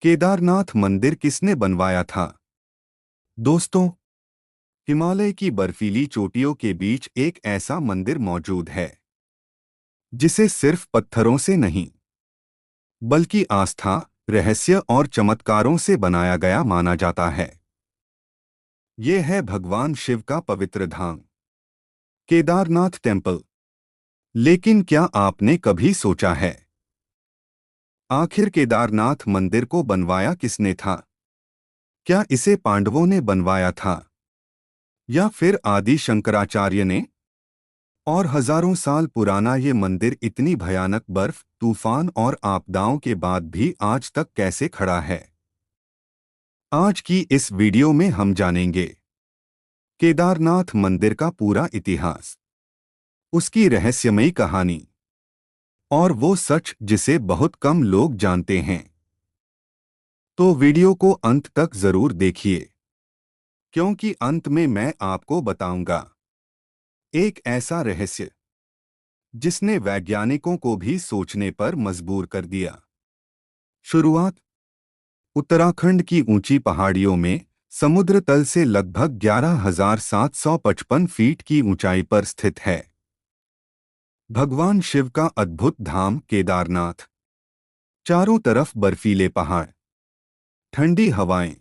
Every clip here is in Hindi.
केदारनाथ मंदिर किसने बनवाया था? दोस्तों, हिमालय की बर्फीली चोटियों के बीच एक ऐसा मंदिर मौजूद है जिसे सिर्फ पत्थरों से नहीं बल्कि आस्था, रहस्य और चमत्कारों से बनाया गया माना जाता है। ये है भगवान शिव का पवित्र धाम, केदारनाथ टेम्पल। लेकिन क्या आपने कभी सोचा है, आखिर केदारनाथ मंदिर को बनवाया किसने था? क्या इसे पांडवों ने बनवाया था या फिर आदि शंकराचार्य ने? और हजारों साल पुराना ये मंदिर इतनी भयानक बर्फ, तूफान और आपदाओं के बाद भी आज तक कैसे खड़ा है? आज की इस वीडियो में हम जानेंगे केदारनाथ मंदिर का पूरा इतिहास, उसकी रहस्यमयी कहानी और वो सच जिसे बहुत कम लोग जानते हैं। तो वीडियो को अंत तक जरूर देखिए, क्योंकि अंत में मैं आपको बताऊंगा एक ऐसा रहस्य जिसने वैज्ञानिकों को भी सोचने पर मजबूर कर दिया। शुरुआत उत्तराखंड की ऊंची पहाड़ियों में समुद्र तल से लगभग 11,755 फीट की ऊंचाई पर स्थित है भगवान शिव का अद्भुत धाम केदारनाथ। चारों तरफ बर्फीले पहाड़, ठंडी हवाएं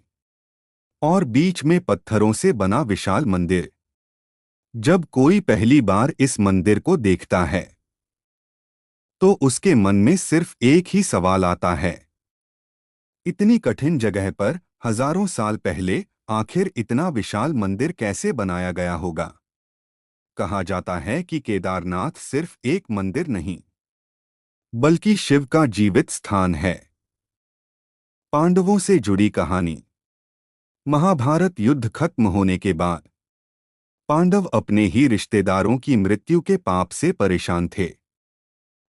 और बीच में पत्थरों से बना विशाल मंदिर। जब कोई पहली बार इस मंदिर को देखता है तो उसके मन में सिर्फ एक ही सवाल आता है, इतनी कठिन जगह पर हजारों साल पहले आखिर इतना विशाल मंदिर कैसे बनाया गया होगा? कहा जाता है कि केदारनाथ सिर्फ एक मंदिर नहीं बल्कि शिव का जीवित स्थान है। पांडवों से जुड़ी कहानी। महाभारत युद्ध खत्म होने के बाद पांडव अपने ही रिश्तेदारों की मृत्यु के पाप से परेशान थे।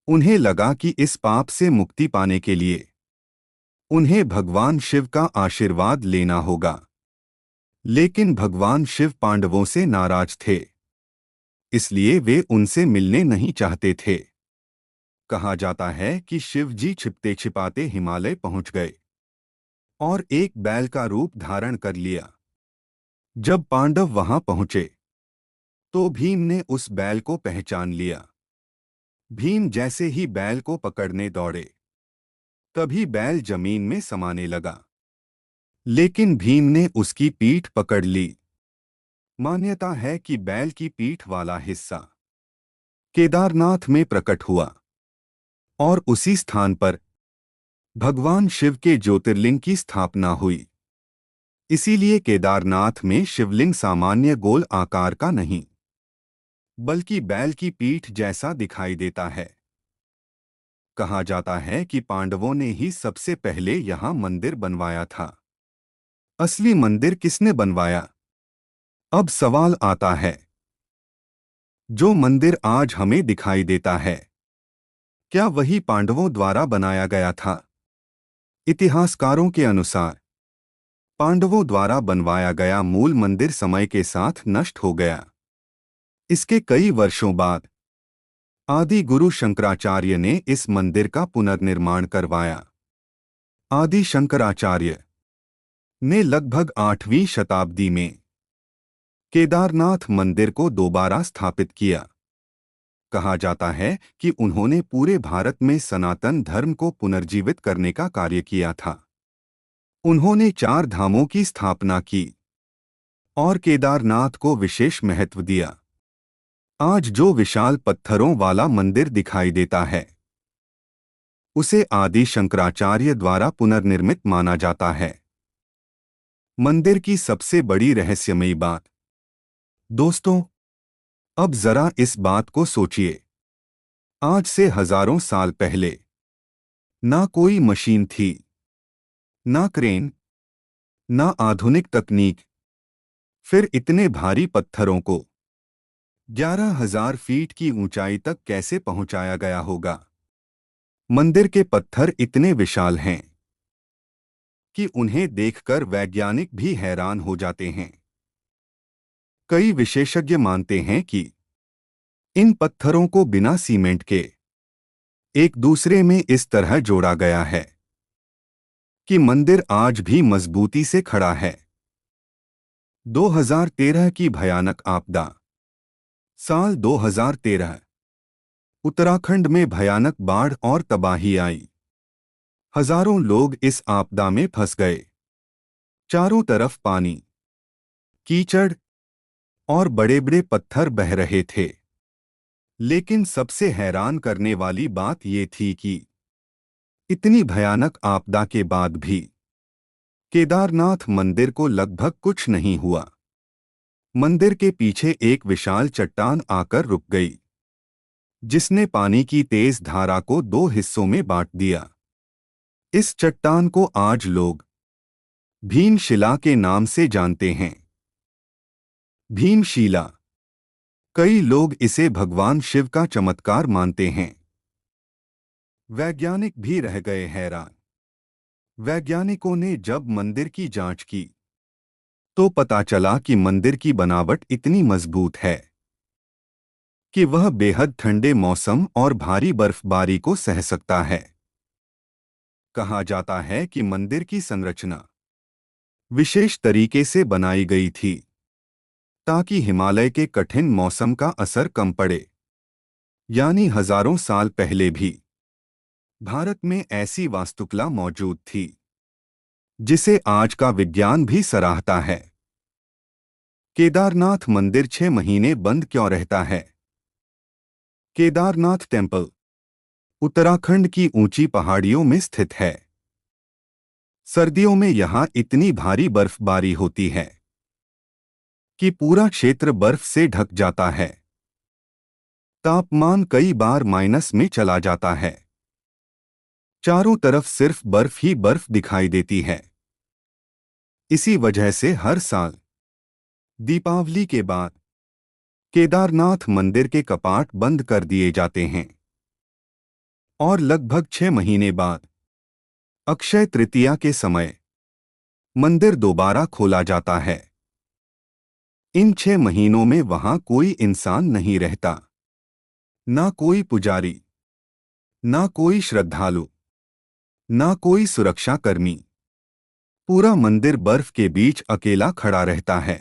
उन्हें लगा कि इस पाप से मुक्ति पाने के लिए उन्हें भगवान शिव का आशीर्वाद लेना होगा। लेकिन भगवान शिव पांडवों से नाराज थे, इसलिए वे उनसे मिलने नहीं चाहते थे। कहा जाता है कि शिव जी छिपते छिपाते हिमालय पहुंच गए और एक बैल का रूप धारण कर लिया। जब पांडव वहां पहुंचे तो भीम ने उस बैल को पहचान लिया। भीम जैसे ही बैल को पकड़ने दौड़े, तभी बैल जमीन में समाने लगा, लेकिन भीम ने उसकी पीठ पकड़ ली। मान्यता है कि बैल की पीठ वाला हिस्सा केदारनाथ में प्रकट हुआ और उसी स्थान पर भगवान शिव के ज्योतिर्लिंग की स्थापना हुई। इसीलिए केदारनाथ में शिवलिंग सामान्य गोल आकार का नहीं बल्कि बैल की पीठ जैसा दिखाई देता है। कहा जाता है कि पांडवों ने ही सबसे पहले यहां मंदिर बनवाया था। असली मंदिर किसने बनवाया? अब सवाल आता है, जो मंदिर आज हमें दिखाई देता है, क्या वही पांडवों द्वारा बनाया गया था? इतिहासकारों के अनुसार पांडवों द्वारा बनवाया गया मूल मंदिर समय के साथ नष्ट हो गया। इसके कई वर्षों बाद आदि गुरु शंकराचार्य ने इस मंदिर का पुनर्निर्माण करवाया। आदि शंकराचार्य ने लगभग 8वीं शताब्दी में केदारनाथ मंदिर को दोबारा स्थापित किया। कहा जाता है कि उन्होंने पूरे भारत में सनातन धर्म को पुनर्जीवित करने का कार्य किया था। उन्होंने 4 धामों की स्थापना की और केदारनाथ को विशेष महत्व दिया। आज जो विशाल पत्थरों वाला मंदिर दिखाई देता है, उसे आदि शंकराचार्य द्वारा पुनर्निर्मित माना जाता है। मंदिर की सबसे बड़ी रहस्यमयी बात। दोस्तों, अब जरा इस बात को सोचिए, आज से हजारों साल पहले ना कोई मशीन थी, ना क्रेन, ना आधुनिक तकनीक, फिर इतने भारी पत्थरों को 11,000 फीट की ऊंचाई तक कैसे पहुंचाया गया होगा? मंदिर के पत्थर इतने विशाल हैं कि उन्हें देखकर वैज्ञानिक भी हैरान हो जाते हैं। कई विशेषज्ञ मानते हैं कि इन पत्थरों को बिना सीमेंट के एक दूसरे में इस तरह जोड़ा गया है कि मंदिर आज भी मजबूती से खड़ा है। 2013 की भयानक आपदा। साल 2013। उत्तराखंड में भयानक बाढ़ और तबाही आई। हजारों लोग इस आपदा में फंस गए। चारों तरफ पानी, कीचड़ और बड़े बड़े पत्थर बह रहे थे। लेकिन सबसे हैरान करने वाली बात ये थी कि इतनी भयानक आपदा के बाद भी केदारनाथ मंदिर को लगभग कुछ नहीं हुआ। मंदिर के पीछे एक विशाल चट्टान आकर रुक गई, जिसने पानी की तेज धारा को दो हिस्सों में बांट दिया। इस चट्टान को आज लोग भीमशिला के नाम से जानते हैं। भीमशिला। कई लोग इसे भगवान शिव का चमत्कार मानते हैं। वैज्ञानिक भी रह गए हैरान। वैज्ञानिकों ने जब मंदिर की जांच की तो पता चला कि मंदिर की बनावट इतनी मजबूत है कि वह बेहद ठंडे मौसम और भारी बर्फबारी को सह सकता है। कहा जाता है कि मंदिर की संरचना विशेष तरीके से बनाई गई थी ताकि हिमालय के कठिन मौसम का असर कम पड़े। यानी हजारों साल पहले भी भारत में ऐसी वास्तुकला मौजूद थी जिसे आज का विज्ञान भी सराहता है। केदारनाथ मंदिर 6 महीने बंद क्यों रहता है? केदारनाथ टेम्पल उत्तराखंड की ऊंची पहाड़ियों में स्थित है। सर्दियों में यहां इतनी भारी बर्फबारी होती है कि पूरा क्षेत्र बर्फ से ढक जाता है। तापमान कई बार माइनस में चला जाता है। चारों तरफ सिर्फ बर्फ ही बर्फ दिखाई देती है। इसी वजह से हर साल दीपावली के बाद केदारनाथ मंदिर के कपाट बंद कर दिए जाते हैं और लगभग 6 महीने बाद अक्षय तृतीया के समय मंदिर दोबारा खोला जाता है। इन 6 महीनों में वहां कोई इंसान नहीं रहता, ना कोई पुजारी, ना कोई श्रद्धालु, ना कोई सुरक्षाकर्मी। पूरा मंदिर बर्फ के बीच अकेला खड़ा रहता है।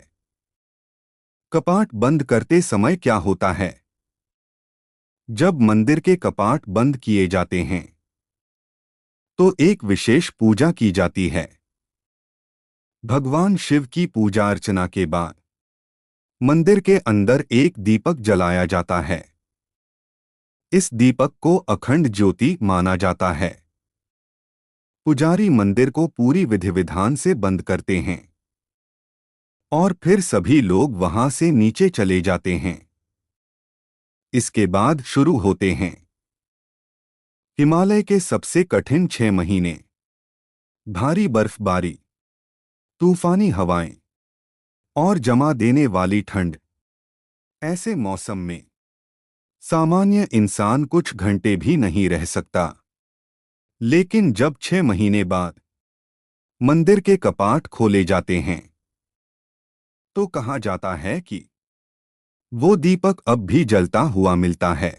कपाट बंद करते समय क्या होता है? जब मंदिर के कपाट बंद किए जाते हैं तो एक विशेष पूजा की जाती है। भगवान शिव की पूजा अर्चना के बाद मंदिर के अंदर एक दीपक जलाया जाता है। इस दीपक को अखंड ज्योति माना जाता है। पुजारी मंदिर को पूरी विधि विधान से बंद करते हैं और फिर सभी लोग वहां से नीचे चले जाते हैं। इसके बाद शुरू होते हैं हिमालय के सबसे कठिन 6 महीने। भारी बर्फबारी, तूफानी हवाएं और जमा देने वाली ठंड। ऐसे मौसम में सामान्य इंसान कुछ घंटे भी नहीं रह सकता। लेकिन जब 6 महीने बाद मंदिर के कपाट खोले जाते हैं तो कहा जाता है कि वो दीपक अब भी जलता हुआ मिलता है।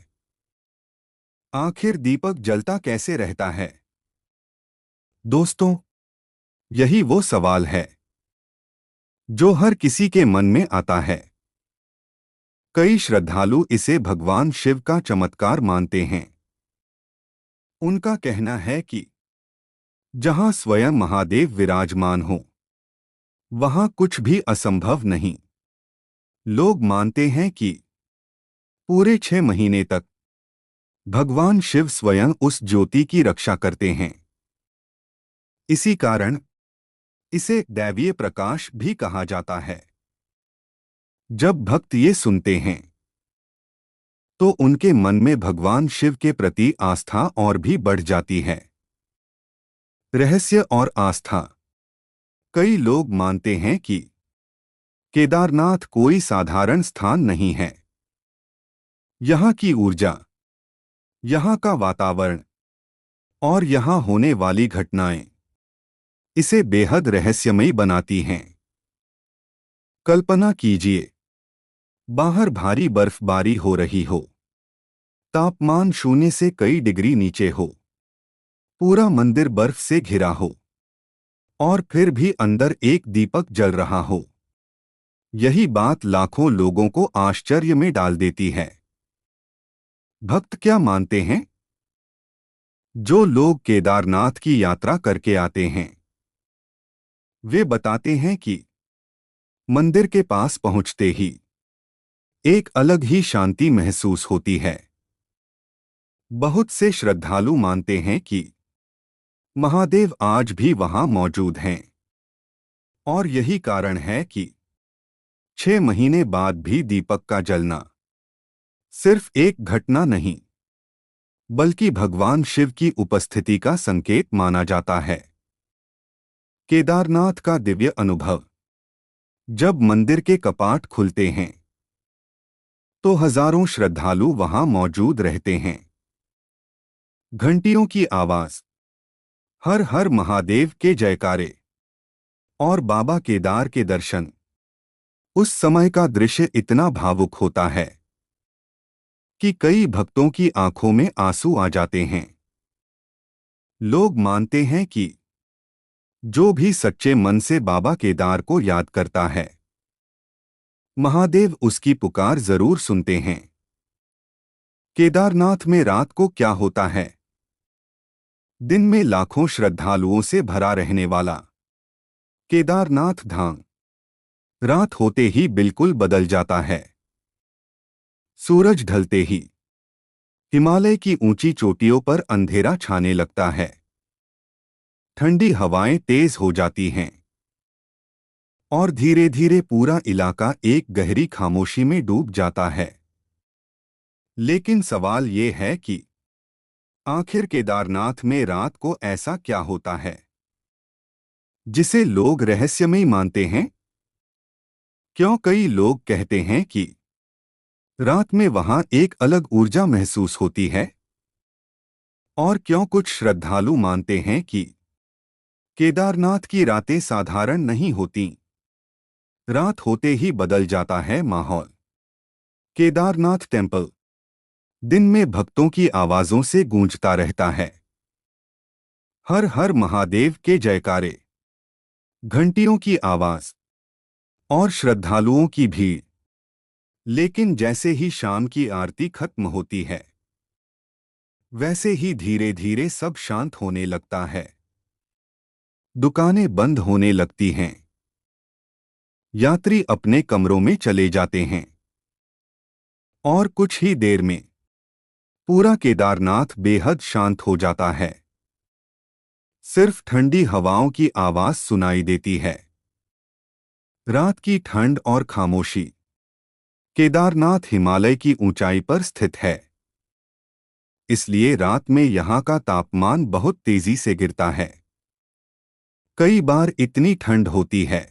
आखिर दीपक जलता कैसे रहता है? दोस्तों, यही वो सवाल है जो हर किसी के मन में आता है। कई श्रद्धालु इसे भगवान शिव का चमत्कार मानते हैं। उनका कहना है कि जहां स्वयं महादेव विराजमान हो, वहां कुछ भी असंभव नहीं। लोग मानते हैं कि पूरे 6 महीने तक भगवान शिव स्वयं उस ज्योति की रक्षा करते हैं। इसी कारण इसे दैवीय प्रकाश भी कहा जाता है। जब भक्त ये सुनते हैं तो उनके मन में भगवान शिव के प्रति आस्था और भी बढ़ जाती है। रहस्य और आस्था। कई लोग मानते हैं कि केदारनाथ कोई साधारण स्थान नहीं है। यहाँ की ऊर्जा, यहाँ का वातावरण और यहाँ होने वाली घटनाएं इसे बेहद रहस्यमयी बनाती हैं। कल्पना कीजिए, बाहर भारी बर्फबारी हो रही हो, तापमान 0 से कई डिग्री नीचे हो, पूरा मंदिर बर्फ से घिरा हो और फिर भी अंदर एक दीपक जल रहा हो। यही बात लाखों लोगों को आश्चर्य में डाल देती है। भक्त क्या मानते हैं? जो लोग केदारनाथ की यात्रा करके आते हैं वे बताते हैं कि मंदिर के पास पहुंचते ही एक अलग ही शांति महसूस होती है। बहुत से श्रद्धालु मानते हैं कि महादेव आज भी वहां मौजूद हैं और यही कारण है कि 6 महीने बाद भी दीपक का जलना सिर्फ एक घटना नहीं बल्कि भगवान शिव की उपस्थिति का संकेत माना जाता है। केदारनाथ का दिव्य अनुभव। जब मंदिर के कपाट खुलते हैं तो हजारों श्रद्धालु वहां मौजूद रहते हैं। घंटियों की आवाज, हर हर महादेव के जयकारे और बाबा केदार के दर्शन। उस समय का दृश्य इतना भावुक होता है कि कई भक्तों की आंखों में आंसू आ जाते हैं। लोग मानते हैं कि जो भी सच्चे मन से बाबा केदार को याद करता है महादेव उसकी पुकार जरूर सुनते हैं। केदारनाथ में रात को क्या होता है? दिन में लाखों श्रद्धालुओं से भरा रहने वाला केदारनाथ धाम रात होते ही बिल्कुल बदल जाता है। सूरज ढलते ही हिमालय की ऊंची चोटियों पर अंधेरा छाने लगता है। ठंडी हवाएं तेज हो जाती हैं और धीरे धीरे पूरा इलाका एक गहरी खामोशी में डूब जाता है। लेकिन सवाल ये है कि आखिर केदारनाथ में रात को ऐसा क्या होता है जिसे लोग रहस्यमयी मानते हैं? क्यों कई लोग कहते हैं कि रात में वहां एक अलग ऊर्जा महसूस होती है और क्यों कुछ श्रद्धालु मानते हैं कि केदारनाथ की रातें साधारण नहीं होती, रात होते ही बदल जाता है माहौल। केदारनाथ टेंपल दिन में भक्तों की आवाजों से गूंजता रहता है। हर हर महादेव के जयकारे, घंटियों की आवाज और श्रद्धालुओं की भीड़। लेकिन जैसे ही शाम की आरती खत्म होती है वैसे ही धीरे धीरे सब शांत होने लगता है। दुकानें बंद होने लगती हैं, यात्री अपने कमरों में चले जाते हैं और कुछ ही देर में पूरा केदारनाथ बेहद शांत हो जाता है। सिर्फ ठंडी हवाओं की आवाज सुनाई देती है। रात की ठंड और खामोशी। केदारनाथ हिमालय की ऊंचाई पर स्थित है, इसलिए रात में यहां का तापमान बहुत तेजी से गिरता है। कई बार इतनी ठंड होती है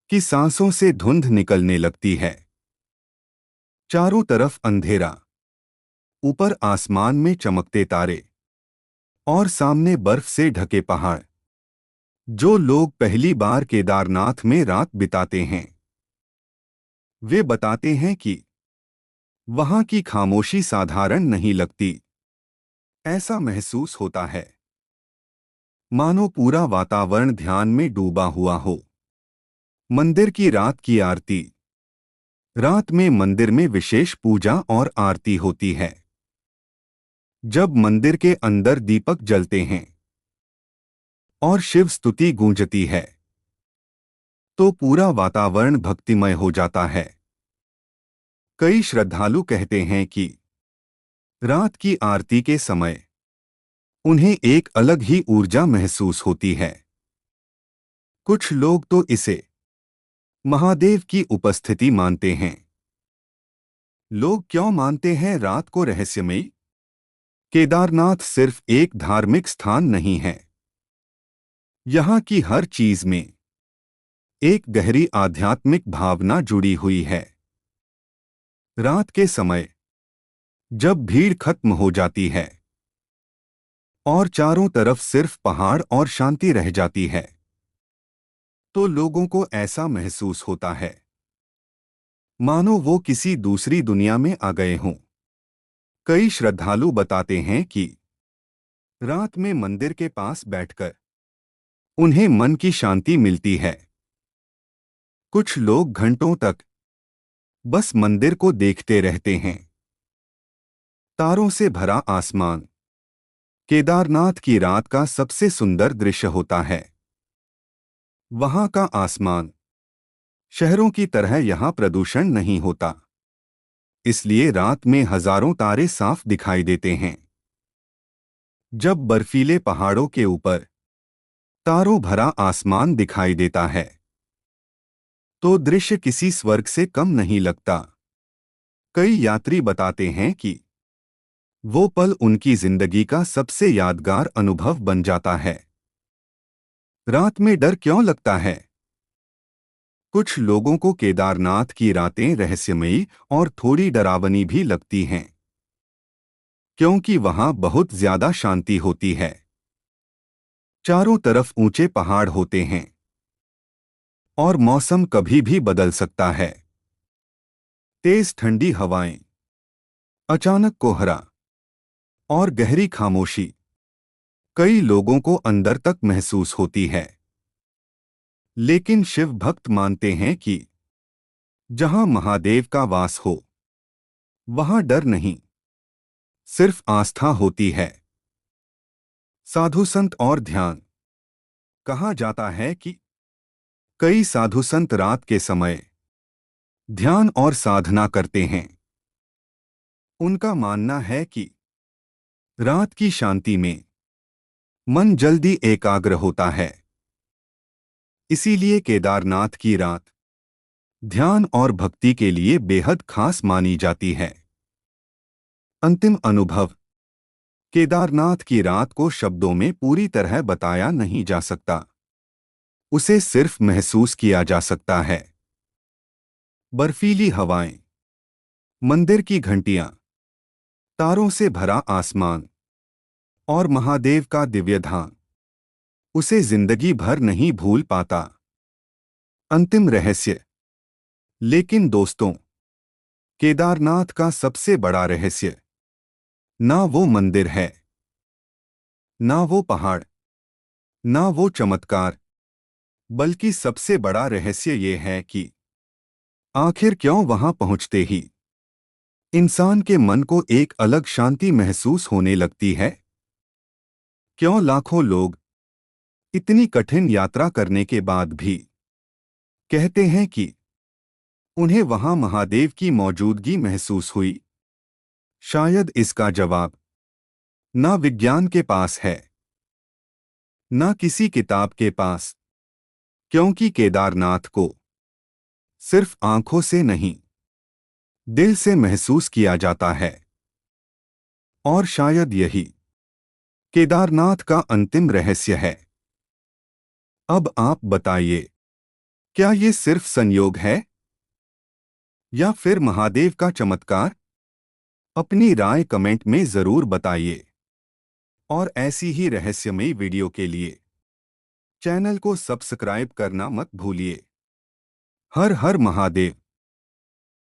कि सांसों से धुंध निकलने लगती है। चारों तरफ अंधेरा, ऊपर आसमान में चमकते तारे और सामने बर्फ से ढके पहाड़। जो लोग पहली बार केदारनाथ में रात बिताते हैं वे बताते हैं कि वहां की खामोशी साधारण नहीं लगती। ऐसा महसूस होता है मानो पूरा वातावरण ध्यान में डूबा हुआ हो। मंदिर की रात की आरती। रात में मंदिर में विशेष पूजा और आरती होती है। जब मंदिर के अंदर दीपक जलते हैं और शिव स्तुति गूंजती है तो पूरा वातावरण भक्तिमय हो जाता है। कई श्रद्धालु कहते हैं कि रात की आरती के समय उन्हें एक अलग ही ऊर्जा महसूस होती है। कुछ लोग तो इसे महादेव की उपस्थिति मानते हैं। लोग क्यों मानते हैं रात को रहस्यमयी? केदारनाथ सिर्फ एक धार्मिक स्थान नहीं है, यहाँ की हर चीज में एक गहरी आध्यात्मिक भावना जुड़ी हुई है। रात के समय जब भीड़ खत्म हो जाती है और चारों तरफ सिर्फ पहाड़ और शांति रह जाती है तो लोगों को ऐसा महसूस होता है मानो वो किसी दूसरी दुनिया में आ गए हों। कई श्रद्धालु बताते हैं कि रात में मंदिर के पास बैठकर उन्हें मन की शांति मिलती है। कुछ लोग घंटों तक बस मंदिर को देखते रहते हैं। तारों से भरा आसमान केदारनाथ की रात का सबसे सुंदर दृश्य होता है। वहां का आसमान शहरों की तरह यहां प्रदूषण नहीं होता, इसलिए रात में हजारों तारे साफ दिखाई देते हैं। जब बर्फीले पहाड़ों के ऊपर तारों भरा आसमान दिखाई देता है तो दृश्य किसी स्वर्ग से कम नहीं लगता। कई यात्री बताते हैं कि वो पल उनकी जिंदगी का सबसे यादगार अनुभव बन जाता है। रात में डर क्यों लगता है? कुछ लोगों को केदारनाथ की रातें रहस्यमयी और थोड़ी डरावनी भी लगती हैं, क्योंकि वहां बहुत ज्यादा शांति होती है। चारों तरफ ऊंचे पहाड़ होते हैं और मौसम कभी भी बदल सकता है। तेज ठंडी हवाएं, अचानक कोहरा और गहरी खामोशी कई लोगों को अंदर तक महसूस होती है। लेकिन शिव भक्त मानते हैं कि जहां महादेव का वास हो वहां डर नहीं, सिर्फ आस्था होती है। साधु संत और ध्यान कहा जाता है कि कई साधु संत रात के समय ध्यान और साधना करते हैं। उनका मानना है कि रात की शांति में मन जल्दी एकाग्र होता है। इसीलिए केदारनाथ की रात ध्यान और भक्ति के लिए बेहद खास मानी जाती है। अंतिम अनुभव केदारनाथ की रात को शब्दों में पूरी तरह बताया नहीं जा सकता, उसे सिर्फ महसूस किया जा सकता है। बर्फीली हवाएं, मंदिर की घंटियां, तारों से भरा आसमान और महादेव का दिव्य ध्यान उसे जिंदगी भर नहीं भूल पाता। अंतिम रहस्य। लेकिन दोस्तों, केदारनाथ का सबसे बड़ा रहस्य ना वो मंदिर है, ना वो पहाड़, ना वो चमत्कार, बल्कि सबसे बड़ा रहस्य ये है कि आखिर क्यों वहां पहुंचते ही इंसान के मन को एक अलग शांति महसूस होने लगती है। क्यों लाखों लोग इतनी कठिन यात्रा करने के बाद भी कहते हैं कि उन्हें वहां महादेव की मौजूदगी महसूस हुई। शायद इसका जवाब ना विज्ञान के पास है, ना किसी किताब के पास, क्योंकि केदारनाथ को सिर्फ आंखों से नहीं, दिल से महसूस किया जाता है। और शायद यही केदारनाथ का अंतिम रहस्य है। अब आप बताइए, क्या ये सिर्फ संयोग है या फिर महादेव का चमत्कार? अपनी राय कमेंट में जरूर बताइए। और ऐसी ही रहस्यमयी वीडियो के लिए चैनल को सब्सक्राइब करना मत भूलिए। हर हर महादेव।